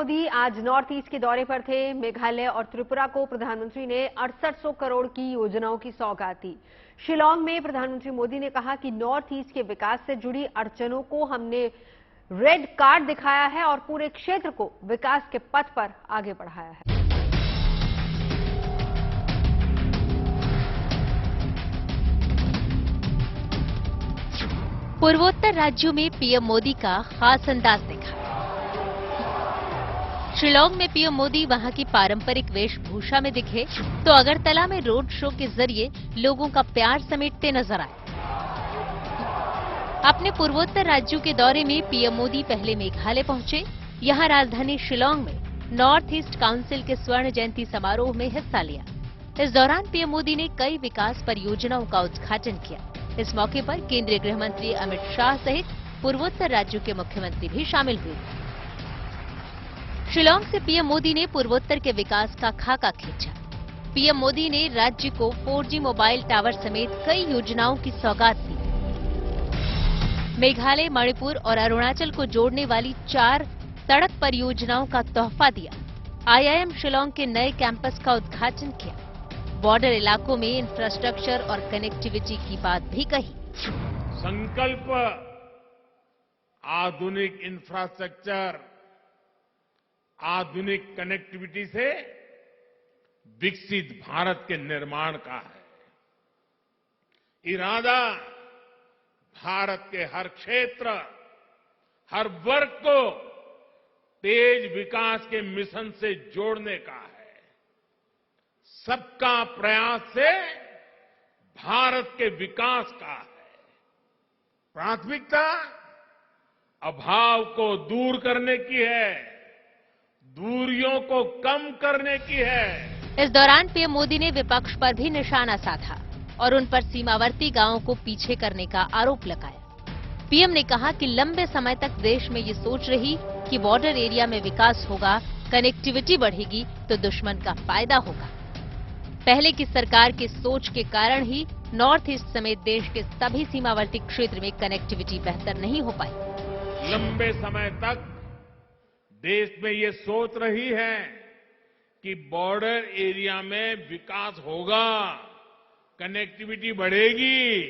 मोदी आज north east के दौरे पर थे। मेघालय और त्रिपुरा को प्रधानमंत्री ने 6800 करोड़ की योजनाओं की सौगात दी। शिलांग में प्रधानमंत्री मोदी ने कहा कि नॉर्थ ईस्ट के विकास से जुड़ी अड़चनों को हमने रेड कार्ड दिखाया है और पूरे क्षेत्र को विकास के पथ पर आगे बढ़ाया है। पूर्वोत्तर राज्यों में पीएम मोदी का खास अंदाज दिखा। शिलांग में पीएम मोदी वहां की पारंपरिक वेशभूषा में दिखे तो अगरतला में रोड शो के जरिए लोगों का प्यार समेटते नजर आए। अपने पूर्वोत्तर राज्यों के दौरे में पीएम मोदी पहले मेघालय पहुंचे। यहां राजधानी शिलांग में नॉर्थ ईस्ट काउंसिल के स्वर्ण जयंती समारोह में हिस्सा लिया। इस दौरान पीएम मोदी ने कई विकास परियोजनाओं का उद्घाटन किया। इस मौके पर केंद्रीय गृह मंत्री अमित शाह सहित पूर्वोत्तर राज्यों के मुख्यमंत्री भी शामिल हुए। शिलांग से पीएम मोदी ने पूर्वोत्तर के विकास का खाका खींचा। पीएम मोदी ने राज्य को 4G मोबाइल टावर समेत कई योजनाओं की सौगात दी। मेघालय, मणिपुर और अरुणाचल को जोड़ने वाली 4 सड़क परियोजनाओं का तोहफा दिया। IIM शिलांग के नए कैंपस का उद्घाटन किया। बॉर्डर इलाकों में इंफ्रास्ट्रक्चर और कनेक्टिविटी की बात भी कही। संकल्प आधुनिक इंफ्रास्ट्रक्चर, आधुनिक कनेक्टिविटी से विकसित भारत के निर्माण का है। इरादा भारत के हर क्षेत्र, हर वर्ग को तेज विकास के मिशन से जोड़ने का है। सबका प्रयास से भारत के विकास का है। प्राथमिकता अभाव को दूर करने की है, दूरियों को कम करने की है। इस दौरान पीएम मोदी ने विपक्ष पर भी निशाना साधा और उन पर सीमावर्ती गांवों को पीछे करने का आरोप लगाया। पीएम ने कहा कि लंबे समय तक देश में ये सोच रही कि बॉर्डर एरिया में विकास होगा, कनेक्टिविटी बढ़ेगी तो दुश्मन का फायदा होगा। पहले की सरकार की सोच के कारण ही नॉर्थ ईस्ट समेत देश के सभी सीमावर्ती क्षेत्र में कनेक्टिविटी बेहतर नहीं हो पाई। लंबे समय तक देश में ये सोच रही है कि बॉर्डर एरिया में विकास होगा, कनेक्टिविटी बढ़ेगी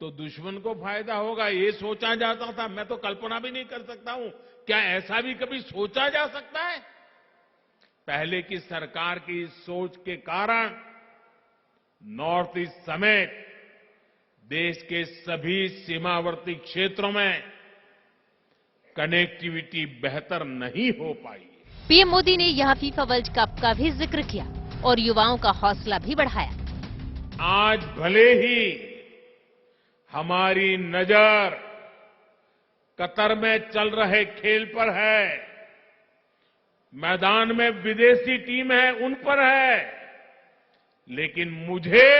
तो दुश्मन को फायदा होगा, ये सोचा जाता था। मैं तो कल्पना भी नहीं कर सकता हूं, क्या ऐसा भी कभी सोचा जा सकता है? पहले की सरकार की सोच के कारण नॉर्थ ईस्ट समेत देश के सभी सीमावर्ती क्षेत्रों में कनेक्टिविटी बेहतर नहीं हो पाई। पीएम मोदी ने यहां फीफा वर्ल्ड कप का भी जिक्र किया और युवाओं का हौसला भी बढ़ाया। आज भले ही हमारी नजर कतर में चल रहे खेल पर है, मैदान में विदेशी टीम है उन पर है, लेकिन मुझे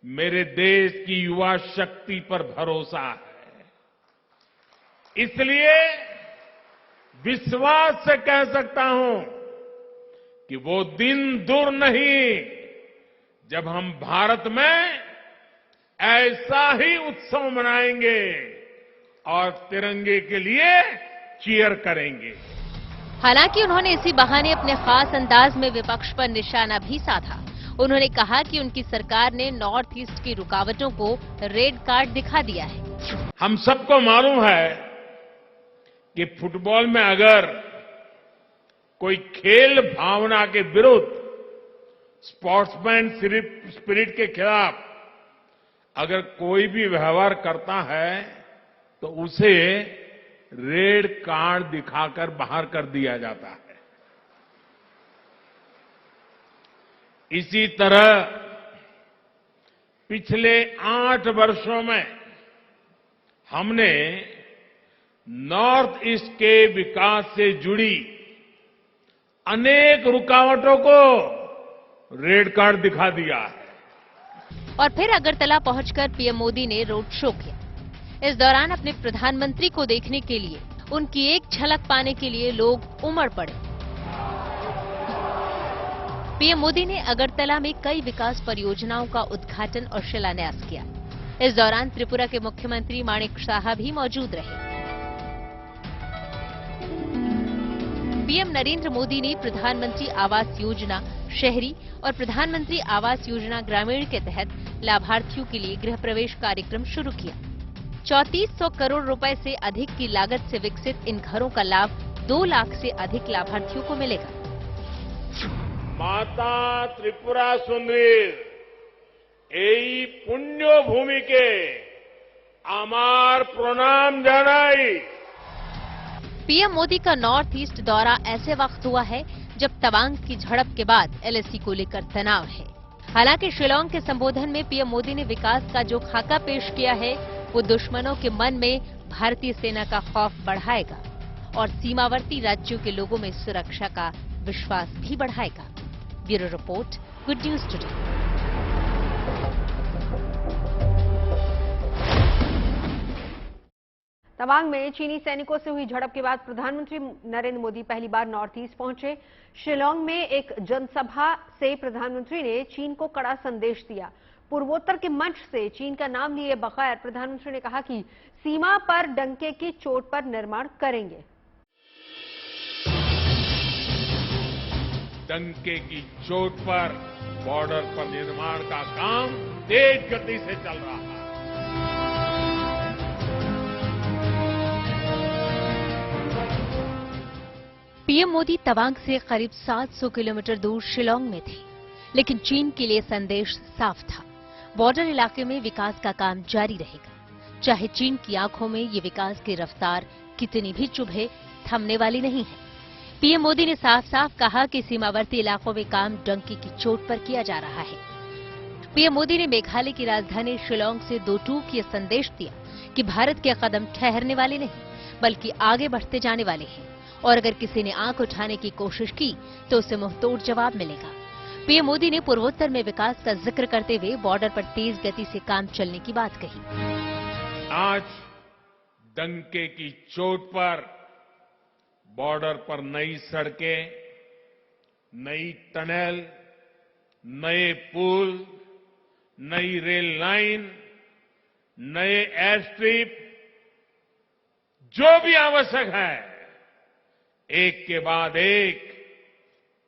मेरे देश की युवा शक्ति पर भरोसा है। इसलिए विश्वास से कह सकता हूं कि वो दिन दूर नहीं जब हम भारत में ऐसा ही उत्सव मनाएंगे और तिरंगे के लिए चीयर करेंगे। हालांकि उन्होंने इसी बहाने अपने खास अंदाज में विपक्ष पर निशाना भी साधा। उन्होंने कहा कि उनकी सरकार ने नॉर्थ ईस्ट की रुकावटों को रेड कार्ड दिखा दिया है। हम सबको मालूम है कि फुटबॉल में अगर कोई खेल भावना के विरुद्ध, स्पोर्ट्समैन स्पिरिट के खिलाफ अगर कोई भी व्यवहार करता है तो उसे रेड कार्ड दिखाकर बाहर कर दिया जाता है। इसी तरह पिछले 8 वर्षों में हमने नॉर्थ ईस्ट के विकास से जुड़ी अनेक रुकावटों को रेड कार्ड दिखा दिया है। और फिर अगरतला पहुंचकर पीएम मोदी ने रोड शो किया। इस दौरान अपने प्रधानमंत्री को देखने के लिए, उनकी एक झलक पाने के लिए लोग उमड़ पड़े। पीएम मोदी ने अगरतला में कई विकास परियोजनाओं का उद्घाटन और शिलान्यास किया। इस दौरान त्रिपुरा के मुख्यमंत्री माणिक साहा भी मौजूद रहे। पीएम नरेंद्र मोदी ने प्रधानमंत्री आवास योजना शहरी और प्रधानमंत्री आवास योजना ग्रामीण के तहत लाभार्थियों के लिए गृह प्रवेश कार्यक्रम शुरू किया। 3400 करोड़ रुपए से अधिक की लागत से विकसित इन घरों का लाभ 2 लाख से अधिक लाभार्थियों को मिलेगा। माता त्रिपुरा सुंदरी एई पुण्य भूमि के आमार प्रणाम जानाई। पीएम मोदी का नॉर्थ ईस्ट दौरा ऐसे वक्त हुआ है जब तवांग की झड़प के बाद एलएसी को लेकर तनाव है। हालांकि शिलांग के संबोधन में पीएम मोदी ने विकास का जो खाका पेश किया है वो दुश्मनों के मन में भारतीय सेना का खौफ बढ़ाएगा और सीमावर्ती राज्यों के लोगों में सुरक्षा का विश्वास भी बढ़ाएगा। Bureau report, good news today. Tawang में चीनी सैनिकों से हुई झड़प के बाद प्रधानमंत्री नरेंद्र मोदी पहली बार नॉर्थ ईस्ट पहुंचे। शिलांग में एक जनसभा से प्रधानमंत्री ने चीन को कड़ा संदेश दिया। पूर्वोत्तर के मंच से चीन का नाम लिए बगैर प्रधानमंत्री ने कहा कि सीमा पर डंके की चोट पर निर्माण करेंगे। डंके की चोट पर बॉर्डर पर निर्माण का काम तेज गति से चल रहा है। पीएम मोदी तवांग से करीब 700 किलोमीटर दूर शिलांग में थे, लेकिन चीन के लिए संदेश साफ था। बॉर्डर इलाके में विकास का काम जारी रहेगा। चाहे चीन की आंखों में ये विकास की रफ्तार कितनी भी चुभे, थमने वाली नहीं है। पीएम मोदी ने साफ साफ कहा कि सीमावर्ती इलाकों में काम डंकी की चोट पर किया जा रहा है। पीएम मोदी ने मेघालय की राजधानी शिलांग से दो टूक ये संदेश दिया कि भारत के कदम ठहरने वाले नहीं बल्कि आगे बढ़ते जाने वाले हैं और अगर किसी ने आंख उठाने की कोशिश की तो उसे मुंहतोड़ जवाब मिलेगा। पीएम मोदी ने पूर्वोत्तर में विकास का जिक्र करते हुए बॉर्डर पर तेज गति से काम चलने की बात कही। आज डंके की चोट पर बॉर्डर पर नई सड़कें, नई टनल, नए पुल, नई रेल लाइन, नए एयर स्ट्रिप, जो भी आवश्यक है एक के बाद एक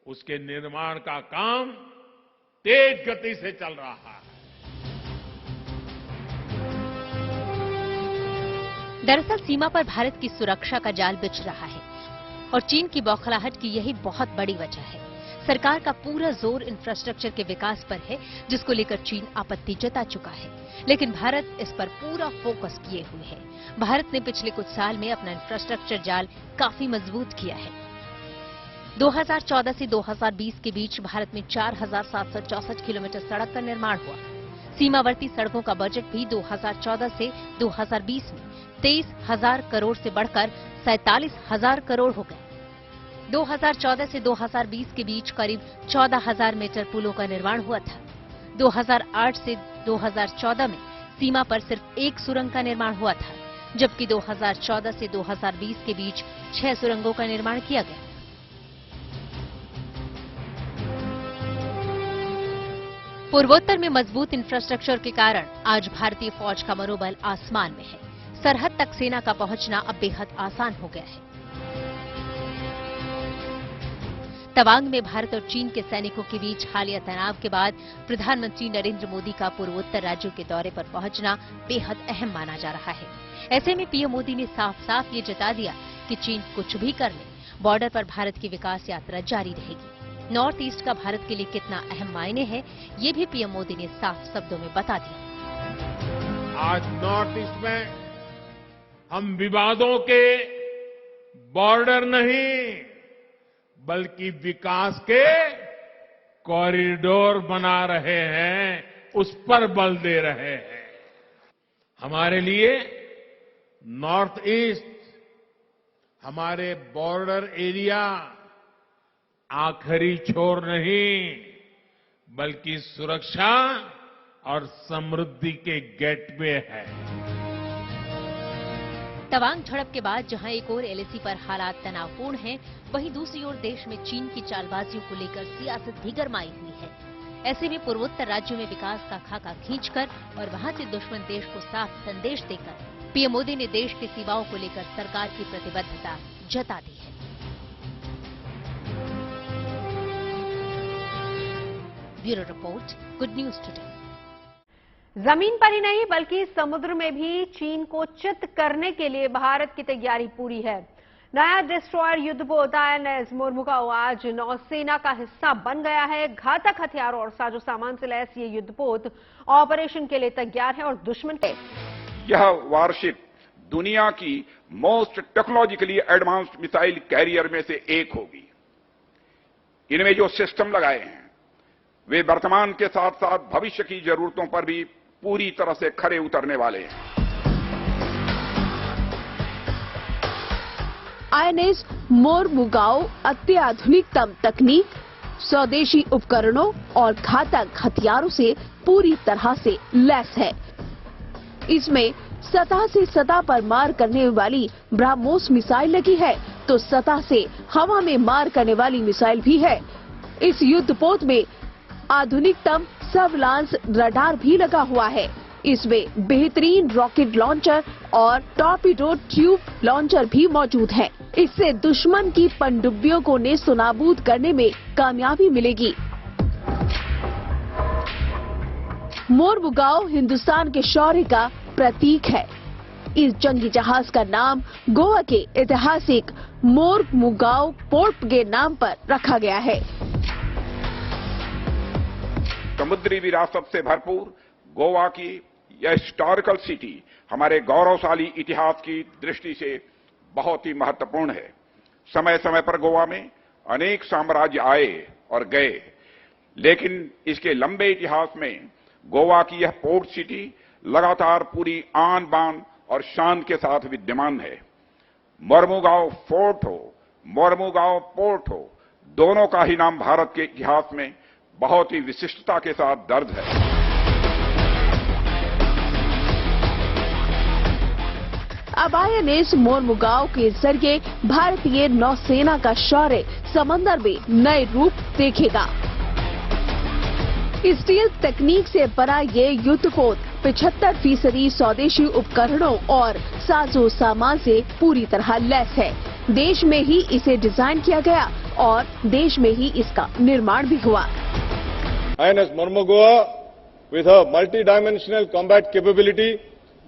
उसके निर्माण का काम तेज गति से चल रहा है। दरअसल सीमा पर भारत की सुरक्षा का जाल बिछ रहा है और चीन की बौखलाहट की यही बहुत बड़ी वजह है। सरकार का पूरा जोर इंफ्रास्ट्रक्चर के विकास पर है, जिसको लेकर चीन आपत्ति जता चुका है, लेकिन भारत इस पर पूरा फोकस किए हुए है। भारत ने पिछले कुछ साल में अपना इंफ्रास्ट्रक्चर जाल काफी मजबूत किया है। 2014 से 2020 के बीच भारत में 4,764 किलोमीटर सड़क का निर्माण हुआ। सीमावर्ती सड़कों का बजट भी 2014 से 2020 में 23,000 करोड़ से बढ़कर 47,000 करोड़ हो गए। 2014 से 2020 के बीच करीब 14,000 मीटर पुलों का निर्माण हुआ था। 2008 से 2014 में सीमा पर सिर्फ एक सुरंग का निर्माण हुआ था, जबकि 2014 से 2020 के बीच 6 सुरंगों का निर्माण किया गया। पूर्वोत्तर में मजबूत इंफ्रास्ट्रक्चर के कारण आज भारतीय फौज का मनोबल आसमान में है। सरहद तक सेना का पहुंचना अब बेहद आसान हो गया है। तवांग में भारत और चीन के सैनिकों के बीच हालिया तनाव के बाद प्रधानमंत्री नरेंद्र मोदी का पूर्वोत्तर राज्यों के दौरे पर पहुंचना बेहद अहम माना जा रहा है। ऐसे में पीएम मोदी ने साफ साफ ये जता दिया कि चीन कुछ भी कर ले, बॉर्डर पर भारत की विकास यात्रा जारी रहेगी। नॉर्थ ईस्ट का भारत के लिए कितना अहम मायने है, ये भी पीएम मोदी ने साफ शब्दों में बता दिया। आज नॉर्थ ईस्ट में हम विवादों के बॉर्डर नहीं बल्कि विकास के कॉरिडोर बना रहे हैं, उस पर बल दे रहे हैं। हमारे लिए नॉर्थ ईस्ट, हमारे बॉर्डर एरिया आखिरी छोर नहीं बल्कि सुरक्षा और समृद्धि के गेटवे है। तवांग झड़प के बाद जहां एक ओर एलएसी पर हालात तनावपूर्ण हैं, वहीं दूसरी ओर देश में चीन की चालबाजियों को लेकर सियासत भी गरमाई हुई है। ऐसे में पूर्वोत्तर राज्यों में विकास का खाका खींचकर और वहां से दुश्मन देश को साफ संदेश देकर पीएम मोदी ने देश की सीमाओं को लेकर सरकार की प्रतिबद्धता जता दी है। Bureau report, good news today. जमीन पर ही नहीं बल्कि समुद्र में भी चीन को चित करने के लिए भारत की तैयारी पूरी है। नया डिस्ट्रॉयर युद्धपोत आईएनएस मोरमुगाओ आज नौसेना का हिस्सा बन गया है। घातक हथियारों और साजो सामान से लैस ये युद्धपोत ऑपरेशन के लिए तैयार है और दुश्मन के यह वारशिप दुनिया की most technologically advanced missile carrier में से एक होगी। इनमें जो सिस्टम लगाए हैं वे वर्तमान के साथ साथ भविष्य की जरूरतों पर भी पूरी तरह से खरे उतरने वाले हैं। आईएनएस मोरमुगाओ अत्याधुनिकतम तकनीक, स्वदेशी उपकरणों और घातक हथियारों से पूरी तरह से लैस है। इसमें सतह से सतह पर मार करने वाली ब्रह्मोस मिसाइल लगी है तो सतह से हवा में मार करने वाली मिसाइल भी है। इस युद्धपोत में आधुनिकतम सर्विलांस रडार भी लगा हुआ है। इसमें बेहतरीन रॉकेट लॉन्चर और टॉर्पीडो ट्यूब लॉन्चर भी मौजूद है। इससे दुश्मन की पनडुब्बियों को नेस्तनाबूद करने में कामयाबी मिलेगी। मोरमुगाओ हिंदुस्तान के शौर्य का प्रतीक है। इस जंगी जहाज का नाम गोवा के ऐतिहासिक मोरमुगाओ पोर्ट के नाम पर रखा गया है। समुद्री विरासत से भरपूर गोवा की यह हिस्टोरिकल सिटी हमारे गौरवशाली इतिहास की दृष्टि से बहुत ही महत्वपूर्ण है। समय समय पर गोवा में अनेक साम्राज्य आए और गए, लेकिन इसके लंबे इतिहास में गोवा की यह पोर्ट सिटी लगातार पूरी आन बान और शान के साथ विद्यमान है। मोरमुगाओ फोर्ट हो, मोरमुगाओ पोर्ट हो, दोनों का ही नाम भारत के इतिहास में बहुत ही विशिष्टता के साथ दर्ज है। अब आईएनएस मोरमुगाओ के जरिए भारतीय नौसेना का शौर्य समंदर में नए रूप देखेगा। स्टील तकनीक से बना ये युद्धपोत 75% स्वदेशी उपकरणों और साजो सामान से पूरी तरह लैस है। देश में ही इसे डिजाइन किया गया और देश में ही इसका निर्माण भी हुआ। INS Mormugaoa, with her multi-dimensional combat capability,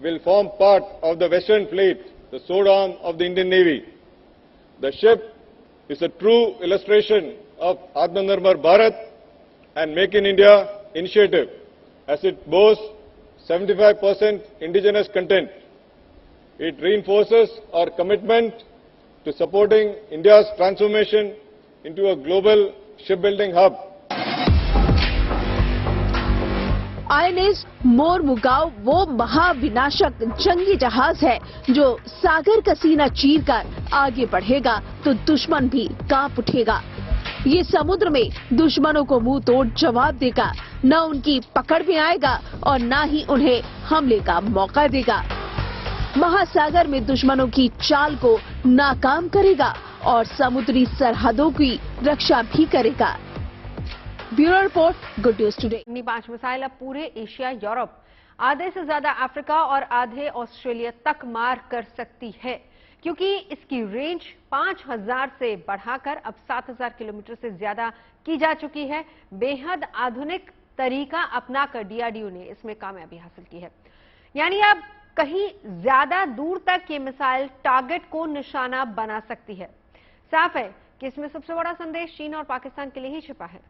will form part of the Western Fleet, the sword arm of the Indian Navy. The ship is a true illustration of Atmanirbhar Bharat and Make in India initiative, as it boasts 75% indigenous content. It reinforces our commitment to supporting India's transformation into a global shipbuilding hub. INS Mormugao वो महाविनाशक जंगी जहाज है जो सागर का सीना चीरकर आगे बढ़ेगा तो दुश्मन भी कांप उठेगा। ये समुद्र में दुश्मनों को मुंह तोड़ जवाब देगा, न उनकी पकड़ में आएगा और न ही उन्हें हमले का मौका देगा। महासागर में दुश्मनों की चाल को नाकाम करेगा और समुद्री सरहदों की रक्षा भी करेगा। Bureau report, good news today. 5 missile अब पूरे एशिया, यूरोप, आधे से ज्यादा अफ्रीका और आधे ऑस्ट्रेलिया तक मार कर सकती है, क्योंकि इसकी रेंज 5000 से बढ़ाकर अब 7000 किलोमीटर से ज्यादा की जा चुकी है। बेहद आधुनिक तरीका अपनाकर डीआरडीओ ने इसमें कामयाबी हासिल की है। यानी अब कहीं ज्यादा दूर तक ये मिसाइल टारगेट को निशाना बना सकती है। साफ है कि इसमें सबसे बड़ा संदेश चीन और पाकिस्तान के लिए ही छिपा है।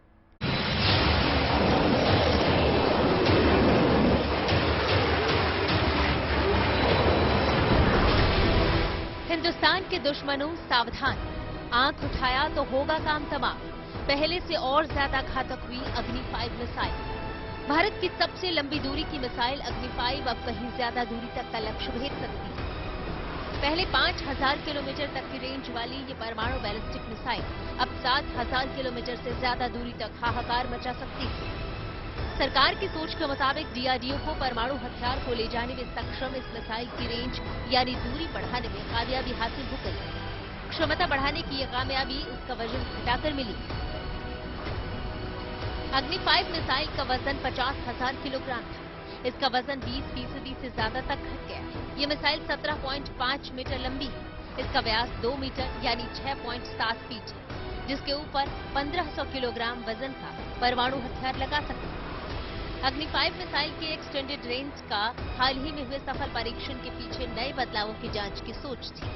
हिंदुस्तान के दुश्मनों सावधान, आंख उठाया तो होगा काम तमाम। पहले से और ज्यादा घातक हुई अग्नि 5 मिसाइल। भारत की सबसे लंबी दूरी की मिसाइल अग्नि 5 अब कहीं ज्यादा दूरी तक का लक्ष्य भेद सकती है। पहले 5000 किलोमीटर तक की रेंज वाली ये परमाणु बैलिस्टिक मिसाइल अब 7000 किलोमीटर से ज्यादा दूरी तक हाहाकार मचा सकती है। सरकार की सोच के मुताबिक डीआरडीओ को परमाणु हथियार को ले जाने में सक्षम इस मिसाइल की रेंज यानी दूरी बढ़ाने में कामयाबी हासिल हो गई। क्षमता बढ़ाने की यह कामयाबी उसका वजन घटाकर मिली। अग्नि 5 मिसाइल का वजन 50,000 किलोग्राम था। इसका वजन 20% से ज्यादा तक घट गया है। ये मिसाइल 17.5 मीटर लंबी है। इसका व्यास 2 मीटर यानी 6.7 फीट है। जिसके ऊपर 1500 किलोग्राम वजन का परमाणु हथियार लगा सकते हैं। अग्नि 5 मिसाइल के एक्सटेंडेड रेंज का हाल ही में हुए सफल परीक्षण के पीछे नए बदलावों की जांच की सोच थी,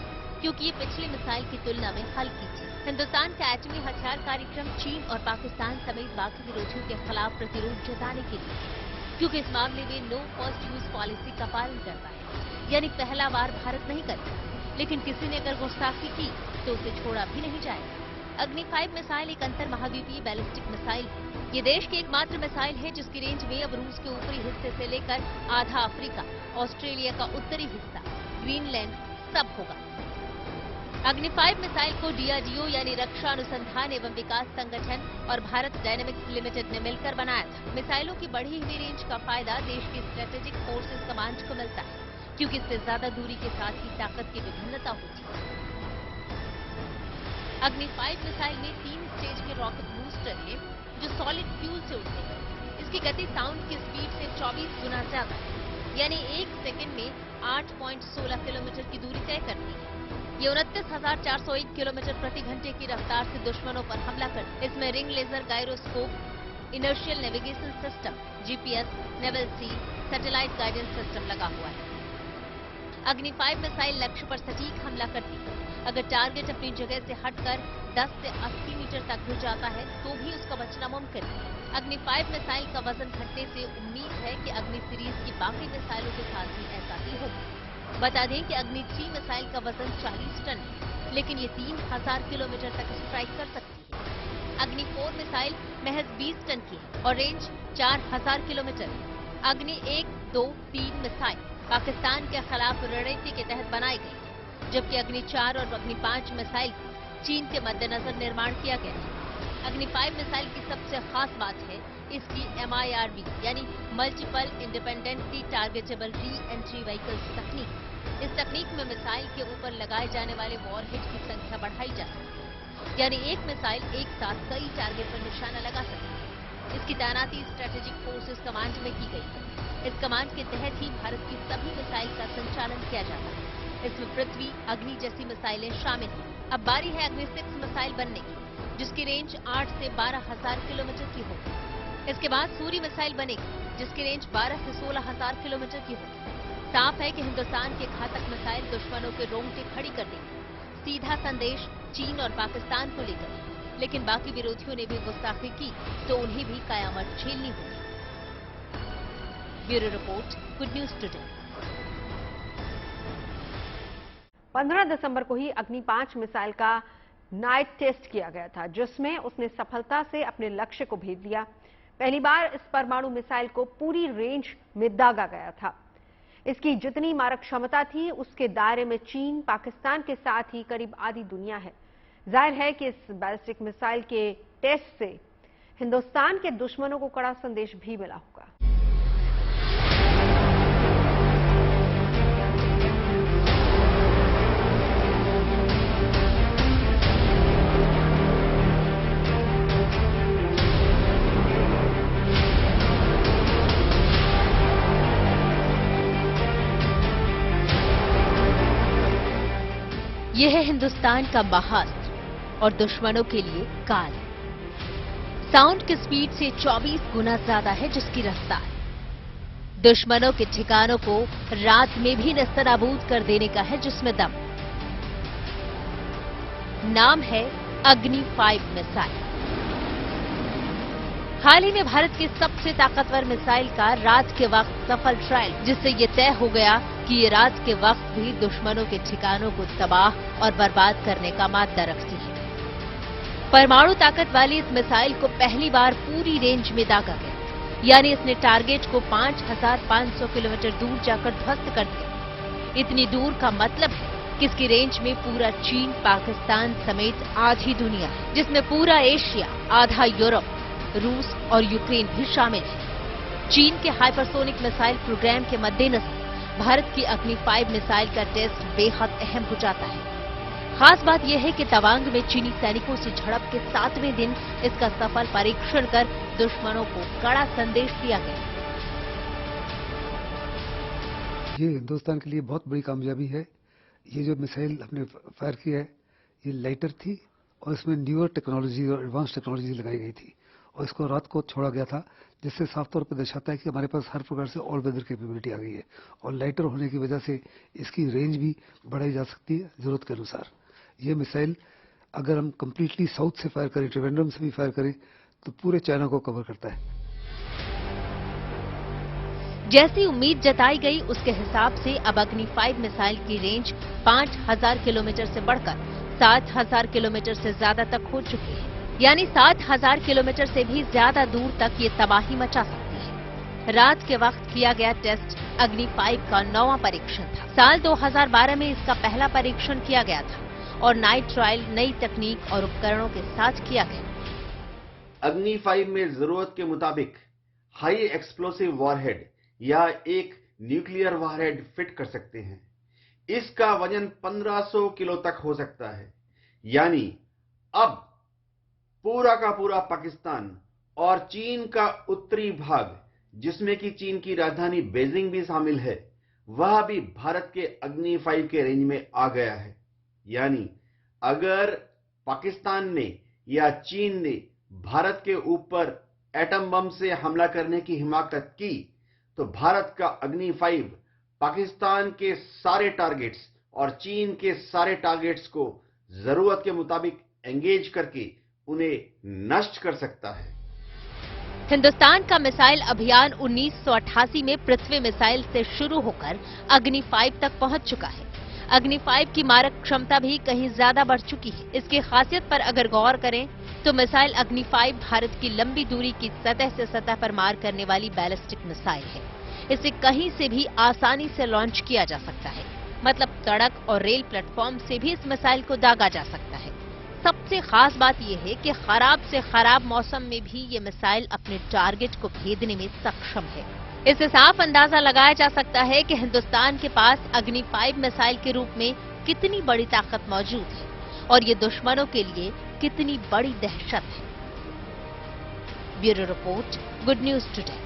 क्योंकि ये पिछली मिसाइल की तुलना में हल्की थी। हिंदुस्तान का एटमी हथियार कार्यक्रम चीन और पाकिस्तान समेत बाकी विरोधियों के खिलाफ प्रतिरोध जताने के लिए, क्योंकि इस मामले में नो फर्स्ट यूज पॉलिसी का पालन करता है, यानी पहला वार भारत नहीं करेगा, लेकिन किसी ने अगर गुस्ताखी की तो उसे छोड़ा भी नहीं जाएगा। अग्नि 5 मिसाइल एक अंतर महाद्वीपीय बैलिस्टिक मिसाइल है। ये देश की एकमात्र मिसाइल है जिसकी रेंज में अब रूस के ऊपरी हिस्से से लेकर आधा अफ्रीका, ऑस्ट्रेलिया का उत्तरी हिस्सा, ग्रीनलैंड सब होगा। अग्नि 5 मिसाइल को डीआरडीओ यानी रक्षा अनुसंधान एवं विकास संगठन और भारत डायनेमिक्स लिमिटेड ने मिलकर बनाया था। मिसाइलों की बढ़ी हुई रेंज का फायदा देश की स्ट्रेटेजिक फोर्सेज कमांड को मिलता है, क्योंकि इससे ज्यादा दूरी के साथ ही ताकत की विभिन्नता होती है। अग्नि 5 मिसाइल में 3 स्टेज के रॉकेट बूस्टर है जो सॉलिड फ्यूल से उड़ते हैं। इसकी गति साउंड की स्पीड से 24 गुना ज्यादा है, यानी 1 सेकंड में 8.16 किलोमीटर की दूरी तय करती है। ये 29,401 किलोमीटर प्रति घंटे की रफ्तार से दुश्मनों पर हमला करती है। इसमें ring laser gyroscope, inertial navigation system, GPS, naval C, satellite guidance system लगा हुआ है। अग्नि 5 मिसाइल लक्ष्य पर सटीक हमला करती है। अगर टारगेट अपनी जगह से हटकर 10 से 80 मीटर तक भी जाता है तो भी उसका बचना मुमकिन है। अग्नि 5 मिसाइल का वजन घटने से उम्मीद है कि अग्नि सीरीज की बाकी मिसाइलों के साथ भी ऐसा ही होगा। बता दें कि अग्नि 3 मिसाइल का वजन 40 टन है, लेकिन ये 3000 किलोमीटर तक स्ट्राइक कर सकती है। अग्नि 4 मिसाइल महज 20 टन की है और रेंज 4000 किलोमीटर है। अग्नि 1, 2, 3 मिसाइल पाकिस्तान के खिलाफ रणनीति के तहत बनाई गई, जबकि अग्नि 4 और अग्नि 5 मिसाइल चीन के मद्देनजर निर्माण किया गया है। अग्नि 5 मिसाइल की सबसे खास बात है इसकी MIRV यानी multiple independently targetable re entry vehicles तकनीक। इस तकनीक में मिसाइल के ऊपर लगाए जाने वाले वॉरहेड की संख्या बढ़ाई जा सकती है, यानी एक मिसाइल एक साथ कई टारगेट पर निशाना लगा सकती है। इसकी तैनाती स्ट्रेटेजिक फोर्सेज कमांड में की गई है। इस कमांड के तहत ही भारत की सभी मिसाइल का संचालन किया जाता है। इसमें पृथ्वी, अग्नि जैसी मिसाइलें शामिल हैं। अब बारी है अग्नि 6 मिसाइल बनने की, जिसकी रेंज 8 से 12,000 किलोमीटर की होगी। इसके बाद सूर्य मिसाइल बनेगी, जिसकी रेंज 12 से 16,000 किलोमीटर की होगी। साफ है कि हिंदुस्तान के घातक मिसाइल दुश्मनों के रोंगटे खड़ी कर देंगे। सीधा संदेश चीन और पाकिस्तान को लेकर, लेकिन बाकी विरोधियों ने भी गुस्ताखी की तो उन्हें भी कयामत झेलनी होगी। Bureau report, good news today. 15 दिसंबर को ही अग्नि 5 मिसाइल का नाइट टेस्ट किया गया था, जिसमें उसने सफलता से अपने लक्ष्य को भेद दिया। पहली बार इस परमाणु मिसाइल को पूरी रेंज में दागा गया था। इसकी जितनी मारक क्षमता थी, उसके दायरे में चीन, पाकिस्तान के साथ ही करीब आधी दुनिया है। जाहिर है कि इस बैलिस्टिक मिसाइल के टेस्ट से हिंदुस्तान के दुश्मनों को कड़ा संदेश भी मिला होगा। यह है हिंदुस्तान का महाअस्त्र और दुश्मनों के लिए काल। साउंड की स्पीड से 24 गुना ज्यादा है जिसकी रफ्तार। दुश्मनों के ठिकानों को रात में भी नस्तनाबूद कर देने का है जिसमें दम। नाम है अग्नि 5 मिसाइल। हाल ही में भारत की सबसे ताकतवर मिसाइल का रात के वक्त सफल ट्रायल, जिससे ये तय हो गया कि ये रात के वक्त भी दुश्मनों के ठिकानों को तबाह और बर्बाद करने का मादा रखती है। परमाणु ताकत वाली इस मिसाइल को पहली बार पूरी रेंज में दागा गया, यानी इसने टारगेट को 5,500 किलोमीटर दूर जाकर ध्वस्त कर दिया। इतनी दूर का मतलब है कि इसकी रेंज में पूरा चीन, पाकिस्तान समेत आधी दुनिया है, जिसमें पूरा एशिया, आधा यूरोप, रूस और यूक्रेन भी शामिल है। चीन के हाइपरसोनिक मिसाइल प्रोग्राम के मद्देनजर भारत की अग्नि 5 मिसाइल का टेस्ट बेहद अहम हो जाता है। खास बात यह है कि तवांग में चीनी सैनिकों से झड़प के 7वें दिन इसका सफल परीक्षण कर दुश्मनों को कड़ा संदेश दिया गया। ये हिंदुस्तान के लिए बहुत बड़ी कामयाबी है। ये जो मिसाइल हमने फायर की है, ये लाइटर थी और इसमें न्यूअर टेक्नोलॉजी और एडवांस टेक्नोलॉजी लगाई गई थी और इसको रात को छोड़ा गया था, जिससे साफ तौर पर दर्शाता है कि हमारे पास हर प्रकार से ऑल वेदर कैपेबिलिटी आ गई है और लाइटर होने की वजह से इसकी रेंज भी बढ़ाई जा सकती है जरूरत के अनुसार। यह मिसाइल अगर हम कंप्लीटली साउथ से फायर करें, त्रिवेंद्रम से भी फायर करें, तो पूरे चाइना को कवर करता है। जैसी उम्मीद जताई गई उसके हिसाब से अब अग्नि 5 मिसाइल की रेंज 5000 किलोमीटर से बढ़कर 7000 किलोमीटर से ज्यादा तक हो चुकी है। यानी 7000 किलोमीटर से भी ज्यादा दूर तक ये तबाही मचा सकती है। रात के वक्त किया गया टेस्ट अग्नि 5 का 9वां परीक्षण था। साल 2012 में इसका पहला परीक्षण किया गया था और नाइट ट्रायल नई तकनीक और उपकरणों के साथ किया गया। अग्नि 5 में जरूरत के मुताबिक हाई एक्सप्लोसिव वॉरहेड या एक न्यूक्लियर वॉरहेड फिट कर सकते हैं। इसका वजन 1500 किलो तक हो सकता है। यानी अब पूरा का पूरा पाकिस्तान और चीन का उत्तरी भाग, जिसमें कि चीन की राजधानी बीजिंग भी शामिल है, वह भी भारत के अग्नि 5 के रेंज में आ गया है। यानी अगर पाकिस्तान ने या चीन ने भारत के ऊपर एटम बम से हमला करने की हिमाकत की, तो भारत का अग्नि 5 पाकिस्तान के सारे टारगेट्स और चीन के सारे टारगेट्स को जरूरत के मुताबिक एंगेज करके उन्हें नष्ट कर सकता है। हिंदुस्तान का मिसाइल अभियान 1988 में पृथ्वी मिसाइल से शुरू होकर अग्नि 5 तक पहुंच चुका है। अग्नि 5 की मारक क्षमता भी कहीं ज्यादा बढ़ चुकी है। इसकी खासियत पर अगर गौर करें तो मिसाइल अग्नि 5 भारत की लंबी दूरी की सतह से सतह पर मार करने वाली बैलिस्टिक मिसाइल है। इसे कहीं से भी आसानी से लॉन्च किया जा सकता है। मतलब सड़क और रेल प्लेटफॉर्म से भी इस मिसाइल को दागा जा सकता है। सबसे खास बात यह है कि खराब से खराब मौसम में भी ये मिसाइल अपने टारगेट को भेदने में सक्षम है। इससे साफ अंदाजा लगाया जा सकता है कि हिंदुस्तान के पास अग्नि 5 मिसाइल के रूप में कितनी बड़ी ताकत मौजूद है और ये दुश्मनों के लिए कितनी बड़ी दहशत है। Bureau report, good news today.